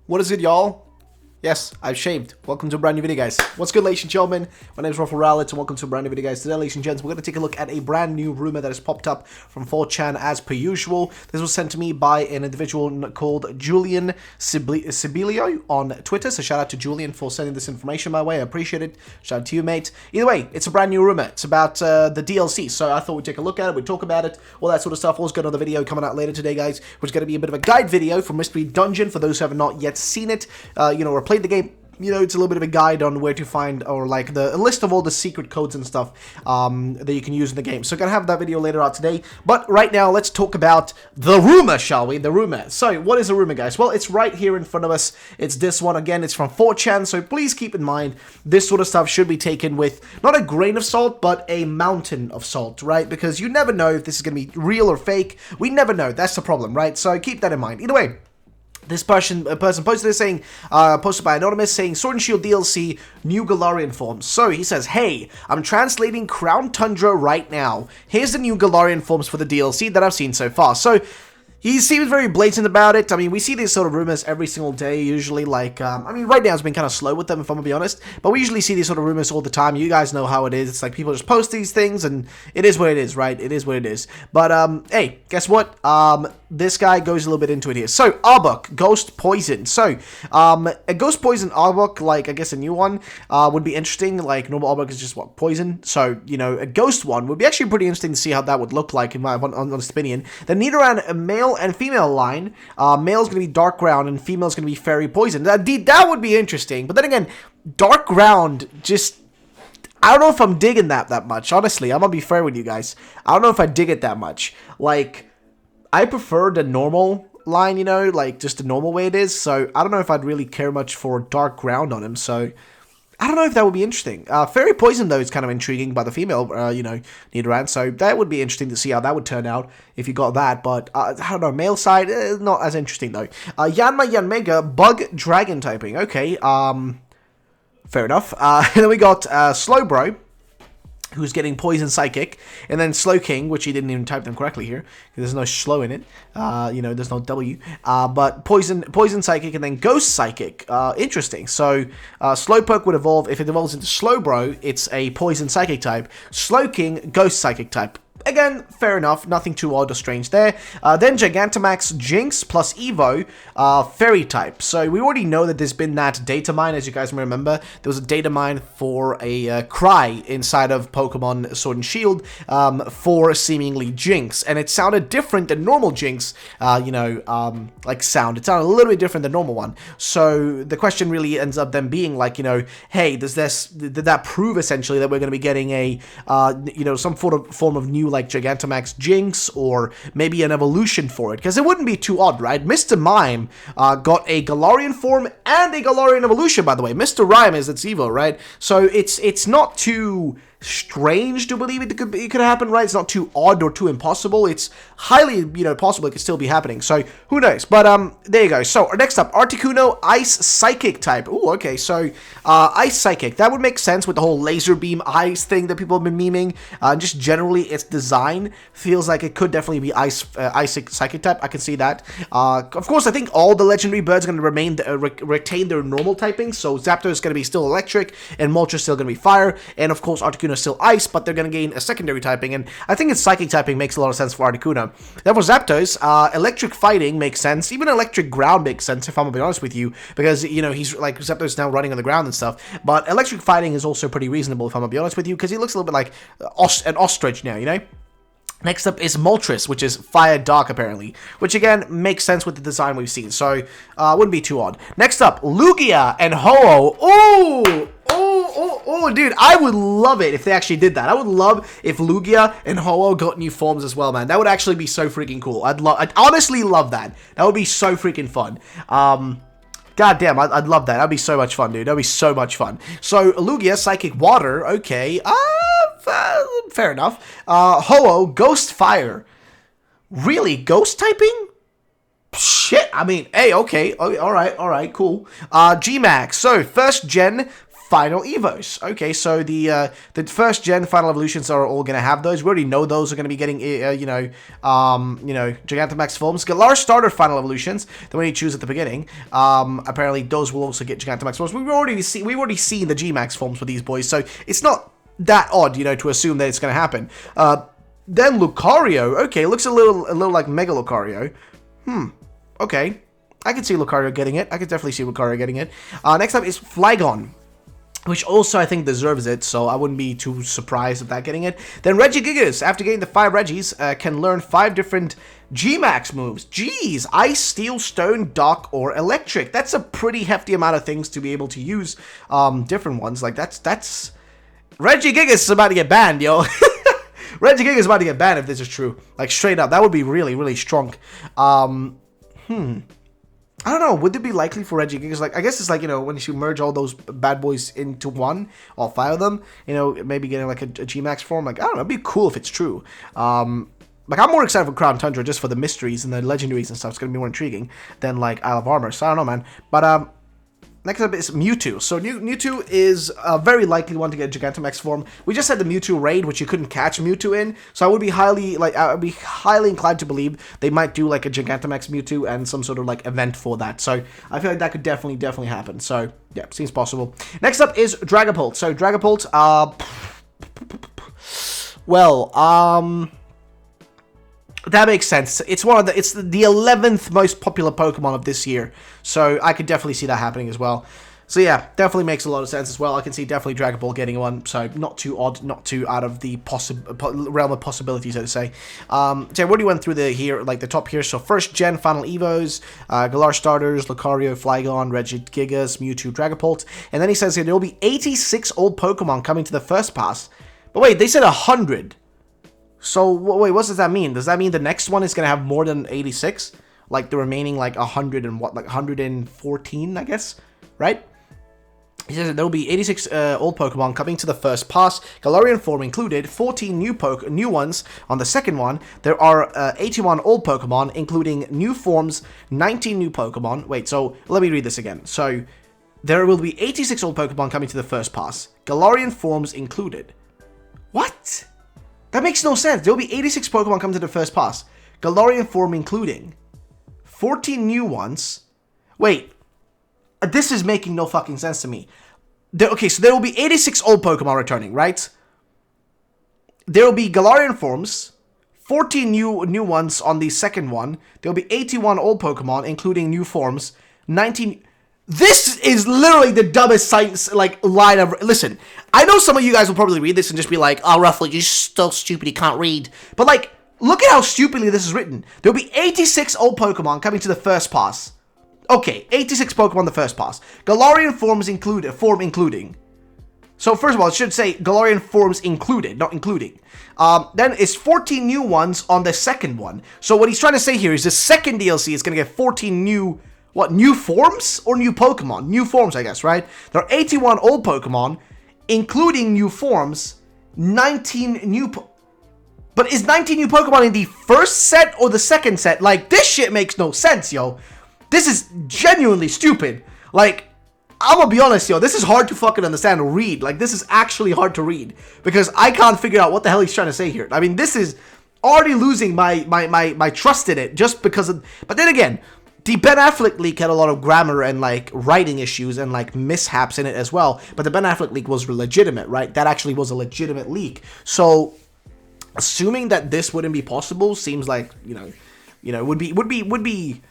What is it, y'all? Yes, I've shaved. Welcome to a brand new video, guys. What's good, ladies and gentlemen? My name is Ruffle Rowlett, and welcome to a brand new video, guys. Today, ladies and gents, we're going to take a look at a brand new rumor that has popped up from 4chan as per usual. This was sent to me by an individual called Julian Sibilio on Twitter, so shout out to Julian for sending this information my way. I appreciate it. Shout out to you, mate. Either way, it's a brand new rumor. It's about the DLC, so I thought we'd take a look at it, we'd talk about it, all that sort of stuff. Also got another video coming out later today, guys, which is going to be a bit of a guide video for Mystery Dungeon for those who have not yet seen it, or played the game. It's a little bit of a guide on where to find, or like a list of all the secret codes and stuff that you can use in the game. So I'm going to have that video later out today. But right now, let's talk about the rumor, shall we? The rumor. So what is a rumor, guys? Well, it's right here in front of us. It's this one. Again, it's from 4chan. So please keep in mind, this sort of stuff should be taken with not a grain of salt, but a mountain of salt, right? Because you never know if this is going to be real or fake. We never know. That's the problem, right? So keep that in mind. Either way. This person posted this saying, posted by Anonymous, saying, Sword and Shield DLC, new Galarian forms. So he says, hey, I'm translating Crown Tundra right now. Here's the new Galarian forms for the DLC that I've seen so far. So he seems very blatant about it. I mean, we see these sort of rumors every single day, usually, like, right now it's been kind of slow with them, if I'm gonna be honest, but we usually see these sort of rumors all the time. You guys know how it is. It's like people just post these things, and it is what it is, right? It is what it is. But, hey, guess what? This guy goes a little bit into it here. So, Arbok, Ghost Poison. So, a Ghost Poison Arbok, like, I guess a new one, would be interesting. Like, normal Arbok is just, what, poison? So, a Ghost one would be actually pretty interesting to see how that would look like, in my honest opinion. Then Nidoran, a male and female line. Male's going to be Dark Ground, and female's going to be Fairy Poison. That would be interesting. But then again, Dark Ground, just... I don't know if I'm digging that much. Honestly, I'm going to be fair with you guys. I don't know if I dig it that much. Like... I prefer the normal line, like just the normal way it is, so I don't know if I'd really care much for Dark Ground on him, so I don't know if that would be interesting. Fairy Poison, though, is kind of intriguing by the female, Nidoran, so that would be interesting to see how that would turn out if you got that, but I don't know, male side, not as interesting, though. Yanmega, Bug Dragon typing, okay, fair enough. And then we got Slowbro, who's getting Poison Psychic, and then Slowking, which he didn't even type them correctly here, because there's no slow in it, there's no W, but Poison Psychic, and then Ghost Psychic, interesting. So, Slowpoke would evolve, if it evolves into Slowbro, it's a Poison Psychic type, Slowking, Ghost Psychic type. Again, fair enough, nothing too odd or strange there. Then Gigantamax, Jinx plus Evo, Fairy type. So we already know that there's been that data mine, as you guys may remember. There was a data mine for a Cry inside of Pokemon Sword and Shield for seemingly Jinx. And it sounded different than normal Jinx, like sound. It sounded a little bit different than normal one. So the question really ends up then being like, hey, did that prove essentially that we're going to be getting a, some form of new like Gigantamax Jinx, or maybe an evolution for it, because it wouldn't be too odd, right? Mr. Mime got a Galarian form and a Galarian evolution, by the way. Mr. Rhyme is its Evo, right? So it's not too strange to believe it could happen, right? It's not too odd or too impossible. It's highly, possible it could still be happening. So who knows? But there you go. So next up, Articuno Ice Psychic type. Ooh, okay. So Ice Psychic, that would make sense with the whole laser beam eyes thing that people have been memeing. Just generally, its design feels like it could definitely be Ice Psychic type. I can see that. Of course, I think all the legendary birds are going to retain their normal typing. So Zapdos is going to be still electric, and Moltres is still going to be fire, and of course Articuno is still ice, but they're going to gain a secondary typing, and I think its psychic typing makes a lot of sense for Articuno. Then for Zapdos, electric fighting makes sense, even electric ground makes sense, if I'm going to be honest with you, because, he's like, Zapdos is now running on the ground and stuff, but electric fighting is also pretty reasonable, if I'm going to be honest with you, because he looks a little bit like an ostrich now, Next up is Moltres, which is Fire Dark, apparently, which, again, makes sense with the design we've seen, so wouldn't be too odd. Next up, Lugia and Ho-Oh. Oh, dude, I would love it if they actually did that. I would love if Lugia and Ho-Oh got new forms as well, man. That would actually be so freaking cool. I'd honestly love that. That would be so freaking fun. God damn, I'd love that. That'd be so much fun, dude. That'd be so much fun. So, Lugia, Psychic Water, okay. Fair enough. Ho-Oh, Ghost Fire. Really? Ghost typing? Shit, I mean, hey, okay. Alright, cool. G-Max. So, first gen final evos. Okay, so the first gen final evolutions are all gonna have those. We already know those are gonna be getting Gigantamax forms. Galar starter final evolutions, the one you choose at the beginning. Apparently those will also get Gigantamax forms. We've already seen the G-Max forms for these boys, so it's not that odd, to assume that it's gonna happen. Then Lucario, okay, looks a little like Mega Lucario. Okay. I can see Lucario getting it. I could definitely see Lucario getting it. Next up is Flygon, which also I think deserves it, so I wouldn't be too surprised at that getting it. Then Regigigas, after getting the 5 Regis, can learn 5 different G-Max moves. Jeez, Ice, Steel, Stone, Dark, or Electric. That's a pretty hefty amount of things to be able to use different ones. Like, that's... Regigigas is about to get banned, yo. Regigigas is about to get banned if this is true. Like, straight up. That would be really, really strong. I don't know, would it be likely for Regigigas? Like, I guess it's like, when you merge all those bad boys into one, all 5 of them, maybe getting like a G-Max form. Like, I don't know, it'd be cool if it's true. Like, I'm more excited for Crown Tundra just for the mysteries and the legendaries and stuff. It's going to be more intriguing than, like, Isle of Armor. So, I don't know, man. But, next up is Mewtwo. So Mewtwo is a very likely one to get a Gigantamax form. We just had the Mewtwo raid, which you couldn't catch Mewtwo in. So I would be highly inclined to believe they might do like a Gigantamax Mewtwo and some sort of like event for that. So I feel like that could definitely happen. So yeah, seems possible. Next up is Dragapult. So Dragapult, that makes sense. It's the 11th most popular Pokemon of this year, so I could definitely see that happening as well. So yeah, definitely makes a lot of sense as well. I can see definitely Dragapult getting one, so not too odd, not too out of the realm of possibilities, I'd say. So I've already went through the top here. So first gen final evos, Galar starters, Lucario, Flygon, Regigigas, Mewtwo, Dragapult, and then he says here there will be 86 old Pokemon coming to the first pass. But wait, they said 100. So, wait, what does that mean? Does that mean the next one is going to have more than 86? Like, the remaining, like, 100 and what? Like, 114, I guess? Right? He says that there will be 86 old Pokemon coming to the first pass, Galarian form included, 14 new ones on the second one. There are 81 old Pokemon, including new forms, 19 new Pokemon. Wait, so, let me read this again. So, there will be 86 old Pokemon coming to the first pass, Galarian forms included. What? That makes no sense. There will be 86 Pokemon coming to the first pass. Galarian form including. 14 new ones. Wait. This is making no fucking sense to me. Okay, so there will be 86 old Pokemon returning, right? There will be Galarian forms. 14 new ones on the second one. There will be 81 old Pokemon, including new forms. 19... This is literally the dumbest science, line of... Listen, I know some of you guys will probably read this and just be like, oh, Ruffalo, you're still stupid, you can't read. But, look at how stupidly this is written. There'll be 86 old Pokemon coming to the first pass. Okay, 86 Pokemon the first pass. Galarian forms including. So, first of all, it should say Galarian forms included, not including. Then it's 14 new ones on the second one. So, what he's trying to say here is the second DLC is going to get 14 new... What, new forms or new Pokemon? New forms, I guess, right? There are 81 old Pokemon, including new forms, 19 new... But is 19 new Pokemon in the first set or the second set? Like, this shit makes no sense, yo. This is genuinely stupid. Like, I'm gonna be honest, yo, this is hard to fucking understand or read. Like, this is actually hard to read. Because I can't figure out what the hell he's trying to say here. I mean, this is already losing my trust in it just because of... But then again... The Ben Affleck leak had a lot of grammar and, writing issues and, mishaps in it as well. But the Ben Affleck leak was legitimate, right? That actually was a legitimate leak. So, assuming that this wouldn't be possible seems like, would be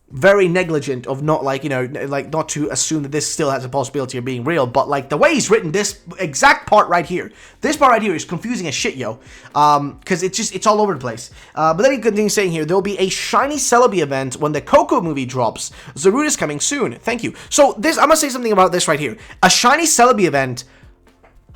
very negligent of not, not to assume that this still has a possibility of being real. But, the way he's written this exact part right here, this part right here is confusing as shit, yo. Because it's all over the place. But then he continues saying here, there'll be a shiny Celebi event when the Coco movie drops. Zarude is coming soon. Thank you. So, I'm going to say something about this right here. A shiny Celebi event...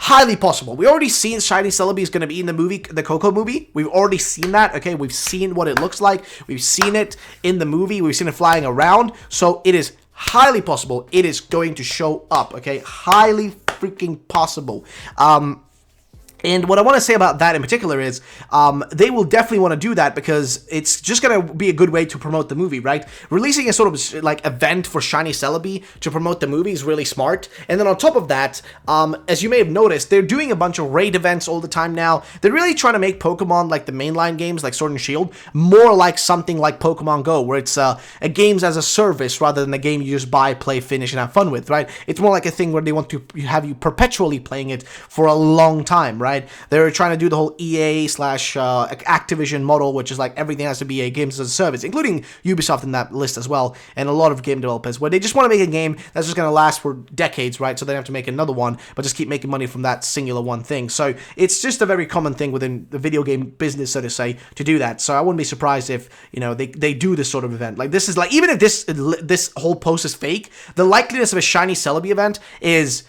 Highly possible. We already seen shiny Celebi is going to be in the movie, the Coco movie. We've already seen that, okay? We've seen what it looks like. We've seen it in the movie. We've seen it flying around. So it is highly possible it is going to show up, okay? Highly freaking possible. And what I want to say about that in particular is they will definitely want to do that because it's just going to be a good way to promote the movie, right? Releasing a sort of like event for Shiny Celebi to promote the movie is really smart. And then on top of that, as you may have noticed, they're doing a bunch of raid events all the time now. They're really trying to make Pokemon, like the mainline games like Sword and Shield, more like something like Pokemon Go, where it's a games as a service rather than a game you just buy, play, finish, and have fun with, right? It's more like a thing where they want to have you perpetually playing it for a long time, right? They're trying to do the whole EA slash Activision model, which is like everything has to be a games as a service, including Ubisoft in that list as well, and a lot of game developers, where they just want to make a game that's just going to last for decades, right? So they don't have to make another one, but just keep making money from that singular one thing. So it's just a very common thing within the video game business, so to say, to do that. So I wouldn't be surprised if, you know, they do this sort of event. Like, this is like, even if this whole post is fake, the likeliness of a Shiny Celebi event is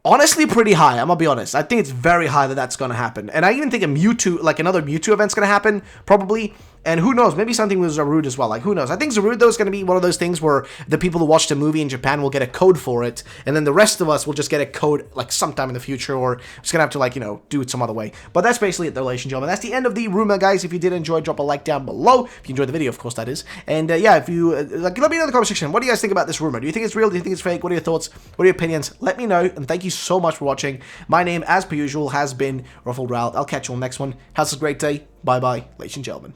honestly pretty high. I'm gonna be honest. I think it's very high that that's gonna happen. And I even think a Mewtwo, like another Mewtwo event's gonna happen, probably. And who knows, maybe something with Zarude as well. Like, who knows? I think Zarude, though, is going to be one of those things where the people who watch the movie in Japan will get a code for it, and then the rest of us will just get a code, like, sometime in the future, or just going to have to, like, you know, do it some other way. But that's basically it, ladies and gentlemen. That's the end of the rumor, guys. If you did enjoy, drop a like down below. If you enjoyed the video, of course, that is. And, yeah, if you, like, let me know in the comment section. What do you guys think about this rumor? Do you think it's real? Do you think it's fake? What are your thoughts? What are your opinions? Let me know, and thank you so much for watching. My name, as per usual, has been Ruffled Ral. I'll catch you on the next one. Have a great day. Bye-bye, ladies and gentlemen.